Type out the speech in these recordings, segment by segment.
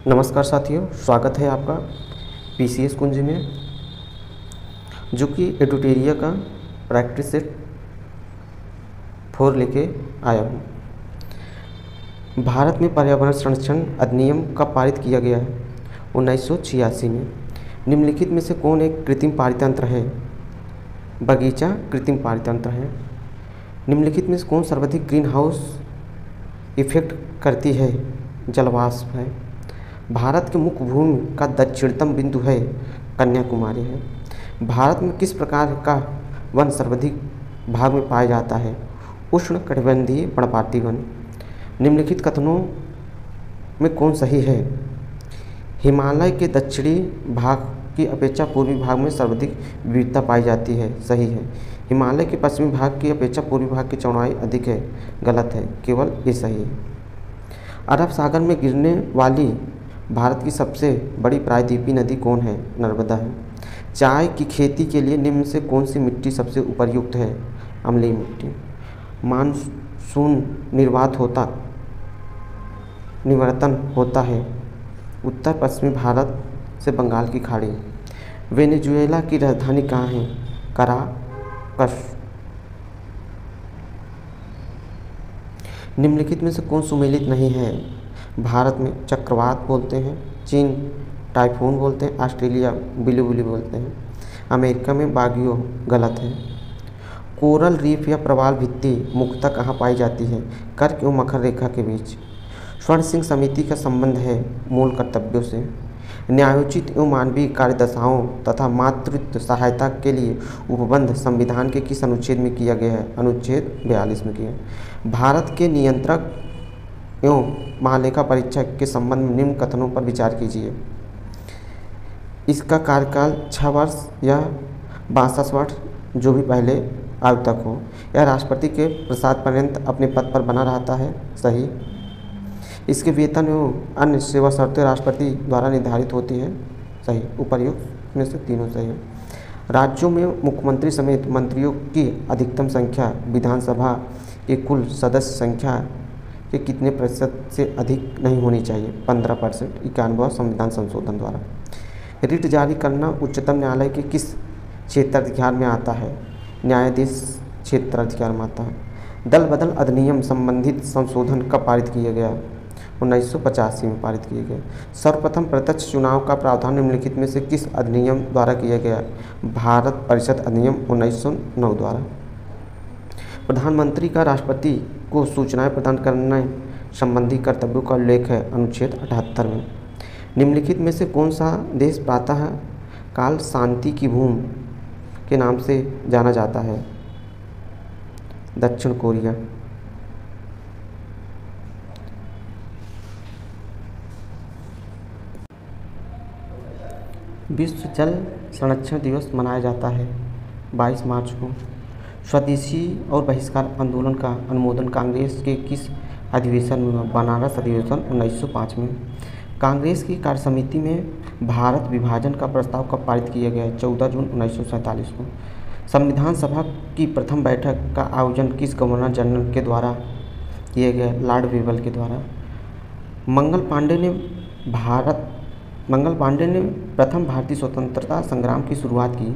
नमस्कार साथियों, स्वागत है आपका पीसीएस कुंज में, जो कि एडुटेरिया का प्रैक्टिस सेट 4 लेके आया हूँ। भारत में पर्यावरण संरक्षण अधिनियम कब पारित किया गया है? 1986 में। निम्नलिखित में से कौन एक कृत्रिम पारितंत्र है? बगीचा कृत्रिम पारितंत्र है। निम्नलिखित में से कौन सर्वाधिक ग्रीन हाउस इफेक्ट करती है? जलवाष्प है। भारत के मुख्य भूमि का दक्षिणतम बिंदु है कन्याकुमारी है। भारत में किस प्रकार का वन सर्वाधिक भाग में पाया जाता है? उष्ण कटिबंधीय पर्णपाती वन। निम्नलिखित कथनों में कौन सही है? हिमालय के दक्षिणी भाग की अपेक्षा पूर्वी भाग में सर्वाधिक विविधता पाई जाती है। सही है। हिमालय के पश्चिमी भाग की अपेक्षा पूर्वी भाग की चौड़ाई अधिक है। गलत है, केवल ये सही है। अरब सागर में गिरने वाली भारत की सबसे बड़ी प्रायद्वीपीय नदी कौन है? नर्मदा है। चाय की खेती के लिए निम्न से कौन सी मिट्टी सबसे उपयुक्त है? अम्लीय मिट्टी। मानसून निवर्तन होता है उत्तर पश्चिमी भारत से बंगाल की खाड़ी। वेनेजुएला की राजधानी कहाँ है? कराकस। निम्नलिखित में से कौन सुमेलित नहीं है? भारत में चक्रवात बोलते हैं, चीन टाइफून बोलते हैं, ऑस्ट्रेलिया बिलुबुली बोलते हैं, अमेरिका में बागियो। गलत है। कोरल रीफ या प्रवाल भित्ति मुख्यतः कहाँ पाई जाती है? कर्क एवं मकर रेखा के बीच। स्वर्ण सिंह समिति का संबंध है मूल कर्तव्यों से। न्यायोचित एवं मानवीय कार्यदशाओं तथा मातृत्व सहायता के लिए उपबंध संविधान के किस अनुच्छेद में किया गया है? अनुच्छेद 42 में किया। भारत के नियंत्रक एवं महालेखा परीक्षक के संबंध में निम्न कथनों पर विचार कीजिए। इसका कार्यकाल 6 वर्ष या 62 वर्ष, जो भी पहले आयु तक हो। यह राष्ट्रपति के प्रसाद पर्यंत अपने पद पर बना रहता है। सही। इसके वेतन एवं अन्य सेवा शर्तें राष्ट्रपति द्वारा निर्धारित होती हैं। सही। उपर्युक्त में से तीनों सही है। राज्यों में मुख्यमंत्री समेत मंत्रियों की अधिकतम संख्या विधानसभा के कुल सदस्य संख्या के कितने प्रतिशत से अधिक नहीं होनी चाहिए? 15%। 91वां संविधान संशोधन द्वारा। रिट जारी करना उच्चतम न्यायालय के किस क्षेत्राधिकार में आता है? न्यायाधीश क्षेत्राधिकार में आता है। दल बदल अधिनियम संबंधित संशोधन कब पारित किया गया? 1985 में पारित किए गए। सर्वप्रथम प्रत्यक्ष चुनाव का प्रावधान निम्नलिखित में से किस अधिनियम द्वारा किया गया? भारत परिषद अधिनियम 1909 द्वारा। प्रधानमंत्री का राष्ट्रपति को सूचनाएं प्रदान करने संबंधी कर्तव्यों का उल्लेख है अनुच्छेद 78 में। निम्नलिखित में से कौन सा देश प्रातः काल शांति की भूमि के नाम से जाना जाता है? दक्षिण कोरिया। विश्व जल संरक्षण दिवस मनाया जाता है 22 मार्च को। स्वदेशी और बहिष्कार आंदोलन का अनुमोदन कांग्रेस के किस अधिवेशन में हुआ? बनारस अधिवेशन 1905 में। कांग्रेस की कार्यसमिति में भारत विभाजन का प्रस्ताव कब पारित किया गया? 14 जून 1947 को। संविधान सभा की प्रथम बैठक का आयोजन किस गवर्नर जनरल के द्वारा किया गया? लॉर्ड वेवल के द्वारा। मंगल पांडे ने प्रथम भारतीय स्वतंत्रता संग्राम की शुरुआत की।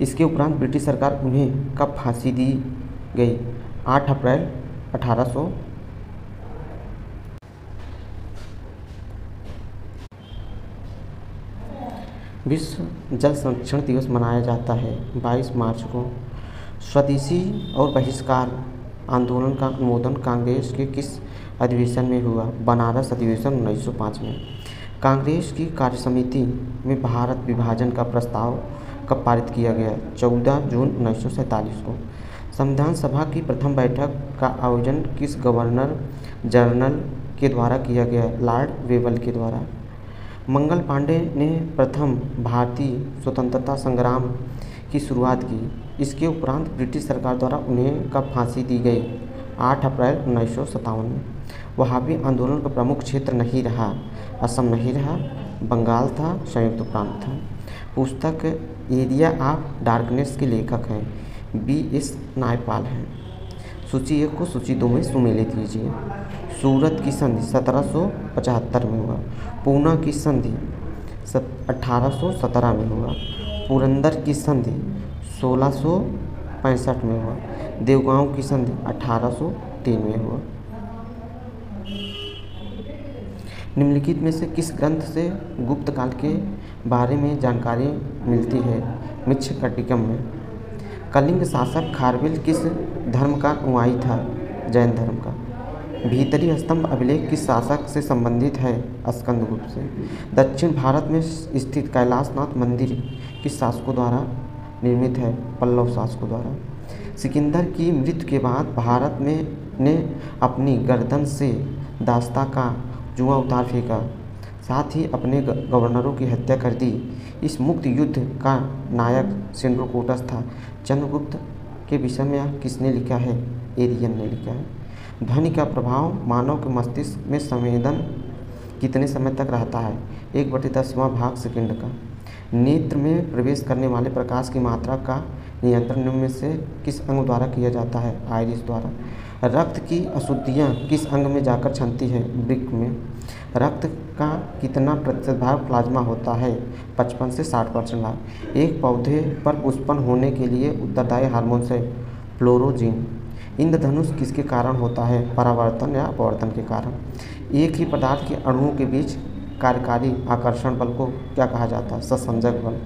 इसके उपरांत ब्रिटिश सरकार उन्हें कब फांसी दी गई? 8 अप्रैल 1800। विश्व जल संरक्षण दिवस मनाया जाता है 22 मार्च को। स्वदेशी और बहिष्कार आंदोलन का अनुमोदन कांग्रेस के किस अधिवेशन में हुआ? बनारस अधिवेशन 1905 में। कांग्रेस की कार्यसमिति में भारत विभाजन का प्रस्ताव कब पारित किया गया? 14 जून 1947 को। संविधान सभा की प्रथम बैठक का आयोजन किस गवर्नर जनरल के द्वारा किया गया? लॉर्ड वेवल के द्वारा। मंगल पांडे ने प्रथम भारतीय स्वतंत्रता संग्राम की शुरुआत की। इसके उपरांत ब्रिटिश सरकार द्वारा उन्हें कब फांसी दी गई? 8 अप्रैल 1957 में। वहाबी आंदोलन का प्रमुख क्षेत्र नहीं रहा असम नहीं रहा, बंगाल था, संयुक्त प्रांत था। पुस्तक एरिया ऑफ डार्कनेस के लेखक हैं BS नायपाल हैं। सूची 1 को सूची 2 में सुमेलित कीजिए। सूरत की संधि 1775 में हुआ। पूना की संधि 1817 में हुआ। पुरंदर की संधि 1665 में हुआ। देवगांव की संधि 1803 में हुआ। निम्नलिखित में से किस ग्रंथ से गुप्त काल के बारे में जानकारी मिलती है? मृच्छकटिकम में। कलिंग शासक खारवेल किस धर्म का अनुयायी था? जैन धर्म का। भीतरी स्तंभ अभिलेख किस शासक से संबंधित है? स्कंदगुप्त से। दक्षिण भारत में स्थित कैलाशनाथ मंदिर किस शासकों द्वारा निर्मित है? पल्लव शासकों द्वारा। सिकंदर की मृत्यु के बाद भारत में ने अपनी गर्दन से दास्ता का जुआ उतार फेंका, साथ ही अपने गवर्नरों की हत्या कर दी। इस मुक्त युद्ध का नायक सेंड्रोकोटस था। चंद्रगुप्त के विषय में यह किसने लिखा है? एरियन ने लिखा है। ध्वनि का प्रभाव मानव के मस्तिष्क में संवेदन कितने समय तक रहता है? 1/10वां भाग सेकंड का। नेत्र में प्रवेश करने वाले प्रकाश की मात्रा का नियंत्रण निम्न में से किस अंग द्वारा किया जाता है? आइरिस द्वारा। रक्त की अशुद्धियाँ किस अंग में जाकर क्षमती है? वृक्क में। रक्त का कितना प्रतिशत भाग प्लाज्मा होता है? 55 से 60% भाग। एक पौधे पर पुष्पन होने के लिए उत्तरदायी हार्मोन है फ्लोरोजिन। इंद्रधनुष किसके कारण होता है? परावर्तन या अपवर्तन के कारण। एक ही पदार्थ के अणुओं के बीच कार्यकारी आकर्षण बल को क्या कहा जाता है? सहसंजक बल।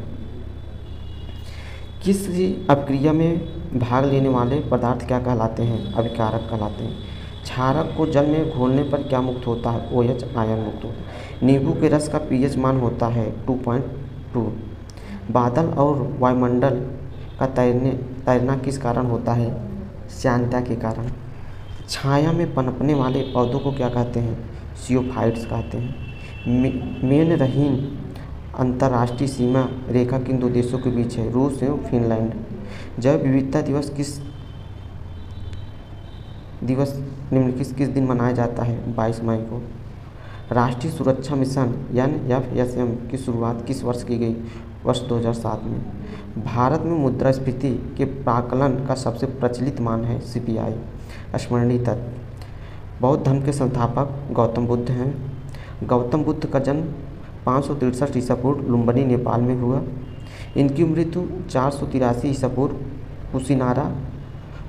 किसी अपक्रिया में भाग लेने वाले पदार्थ क्या कहलाते हैं? अभिकारक कहलाते हैं। क्षारक को जल में घोलने पर क्या मुक्त होता है? OH आयन मुक्त होता है। नींबू के रस का pH मान होता है 2.2। बादल और वायुमंडल का तैरना किस कारण होता है? श्यानता के कारण। छाया में पनपने वाले पौधों को क्या कहते हैं? जियोफाइट्स कहते हैं। मेन रहीन अंतर्राष्ट्रीय सीमा रेखा किन दो देशों के बीच है? रूस एवं फिनलैंड। जैव विविधता दिवस निम्नलिखित किस दिन मनाया जाता है? 22 मई को। राष्ट्रीय सुरक्षा मिशन NFSM की शुरुआत किस वर्ष की गई? वर्ष 2007 में। भारत में मुद्रास्फीति के प्राकलन का सबसे प्रचलित मान है CPI। स्मरणीय तत्व। बौद्ध धर्म के संस्थापक गौतम बुद्ध हैं। गौतम बुद्ध का जन्म 563 ईसा पूर्व लुम्बिनी नेपाल में हुआ। इनकी मृत्यु 483 ईसा पूर्व कुशीनारा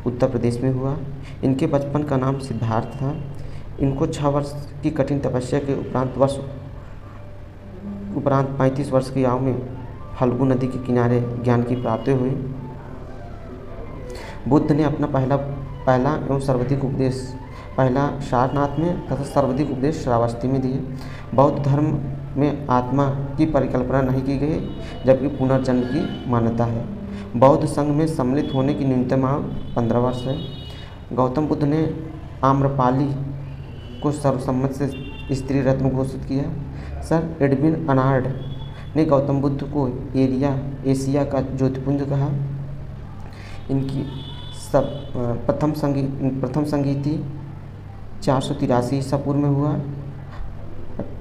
उत्तर प्रदेश में हुआ। इनके बचपन का नाम सिद्धार्थ था। इनको 6 वर्ष की कठिन तपस्या के उपरांत 35 वर्ष की आयु में फल्गु नदी के किनारे ज्ञान की प्राप्ति हुई। बुद्ध ने अपना पहला एवं सर्वाधिक उपदेश पहला सारनाथ में तथा सर्वाधिक उपदेश श्रावस्ती में दिए। बौद्ध धर्म में आत्मा की परिकल्पना नहीं की गई, जबकि पुनर्जन्म की मान्यता है। बौद्ध संघ में सम्मिलित होने की न्यूनतम आयु 15 वर्ष है। गौतम बुद्ध ने आम्रपाली को सर्वसम्मत से स्त्री रत्न घोषित किया। सर एडविन अर्नाल्ड ने गौतम बुद्ध को एशिया का ज्योतिपुंज कहा। इनकी प्रथम संगीति 483 ईसा पूर्व में हुआ।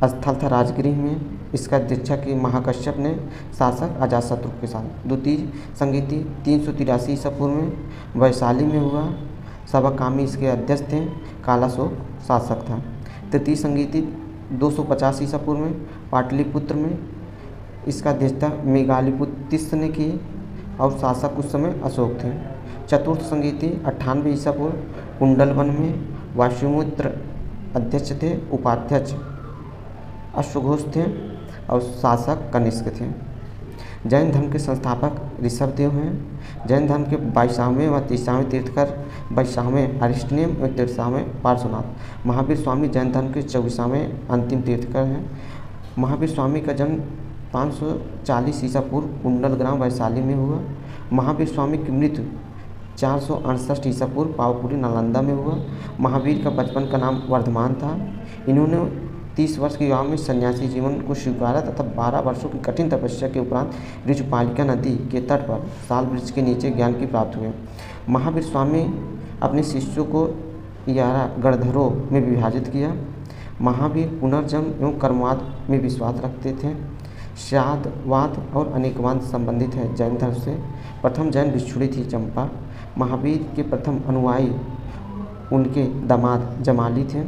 स्थल था राजगृह में। इसका दीक्षा की महाकश्यप ने शासक अजातशत्रु के साथ। द्वितीय संगीति 383 ईसा पूर्व में वैशाली में हुआ। सभाकामी इसके अध्यक्ष थे। कालाशोक शासक था। तृतीय संगीति 250 ईसा पूर्व में पाटलिपुत्र में। इसका अध्यक्षता मेगालिपुतिस ने की और शासक उस समय अशोक थे। चतुर्थ संगीति 98 ईसा पूर्व कुंडलवन में वायुमित्र अध्यक्ष थे। उपाध्यक्ष अश्वघोष थे और शासक कनिष्क थे। जैन धर्म के संस्थापक ऋषभदेव हैं। जैन धर्म के 22वें व 23वें तीर्थकर 22वें अरिष्टनेम और 63वें पार्श्वनाथ। महावीर स्वामी जैन धर्म के 24वें अंतिम तीर्थकर हैं। महावीर स्वामी का जन्म 540 ईसा पूर्व कुंडल ग्राम वैशाली में हुआ। महावीर स्वामी की मृत्यु 468 ईसा पूर्व पावपुरी नालंदा में हुआ। महावीर का बचपन का नाम वर्धमान था। इन्होंने 30 वर्ष की आयु में सन्यासी जीवन को स्वीकारा तथा 12 वर्षों की कठिन तपस्या के उपरांत ऋजुपालिका नदी के तट पर साल वृक्ष के नीचे ज्ञान की प्राप्ति हुई। महावीर स्वामी अपने शिष्यों को 11 गणधरों में विभाजित किया। महावीर पुनर्जन्म एवं कर्मवाद में विश्वास रखते थे। श्राद्धवाद और अनेकवाद संबंधित है जैन धर्म से। प्रथम जैन भिक्षुणी थी चंपा। महावीर के प्रथम अनुयायी उनके दामाद जमाली थे।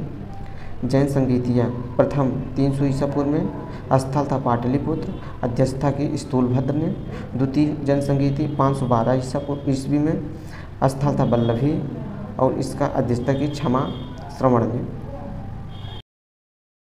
जैन संगीतिया प्रथम 300 ईसा पूर्व में, स्थल था पाटलिपुत्र, अध्यक्षता की स्थूलभद्र ने। द्वितीय जैन संगीति 512 ईस्वी में, स्थल था वल्लभी और इसका अध्यक्षता की क्षमा श्रवण ने।